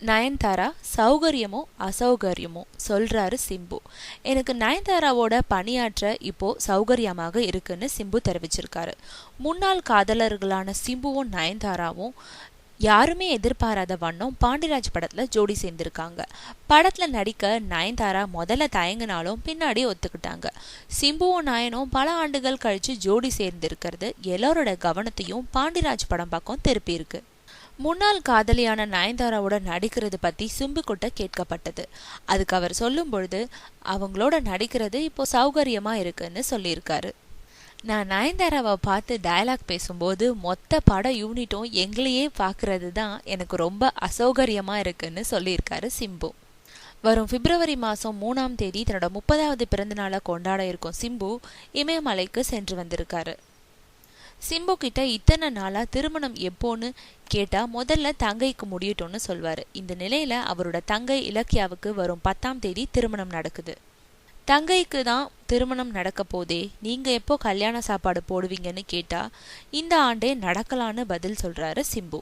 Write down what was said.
நயன்தாரா சௌகரியமோ அசௌகரியமோ சொல்றாரு சிம்பு. எனக்கு நயன்தாராவோட பணியாற்ற இப்போ சௌகரியமாக இருக்குன்னு சிம்பு தெரிவிச்சிருக்காரு. முன்னாள் காதலர்களான சிம்புவும் நயன்தாராவும் யாருமே எதிர்பாராத வண்ணம் பாண்டிராஜ் படத்துல ஜோடி சேர்ந்திருக்காங்க. படத்துல நடிக்க நயன்தாரா முதல்ல தயங்கினாலும் பின்னாடி ஒத்துக்கிட்டாங்க. சிம்புவும் நயனும் பல ஆண்டுகள் கழிச்சு ஜோடி சேர்ந்திருக்கிறது எல்லாரோட கவனத்தையும் பாண்டிராஜ் படம் பக்கம் திருப்பி இருக்கு. முன்னாள் காதலியான நயன்தாராவோட நடிக்கிறது பத்தி சிம்பு கிட்ட கேட்கப்பட்டது. அதுக்கு அவர் சொல்லும் பொழுது அவங்களோட நடிக்கிறது இப்போ சௌகரியமா இருக்குன்னு சொல்லியிருக்காரு. நான் நயன்தாராவை பார்த்து டயலாக் பேசும்போது மொத்த பட யூனிட்டும் எங்களையே பார்க்கறது தான் எனக்கு ரொம்ப அசௌகரியமா இருக்குன்னு சொல்லியிருக்காரு சிம்பு. வரும் பிப்ரவரி மாதம் 3ஆம் தேதி தன்னோட 30வது பிறந்தநாளை கொண்டாட இருக்கும் சிம்பு இமயமலைக்கு சென்று வந்திருக்காரு. சிம்பு கிட்ட இத்தனை நாளா திருமணம் எப்போன்னு கேட்டா முதல்ல தங்கைக்கு முடியட்டும்னு சொல்வாரு. இந்த நிலையில அவரோட தங்கை இலக்கியாவுக்கு வரும் 10ஆம் தேதி திருமணம் நடக்குது. தங்கைக்கு தான் திருமணம் நடக்க போதே, நீங்க எப்போ கல்யாண சாப்பாடு போடுவீங்கன்னு கேட்டா இந்த ஆண்டே நடக்கலான்னு பதில் சொல்றாரு சிம்பு.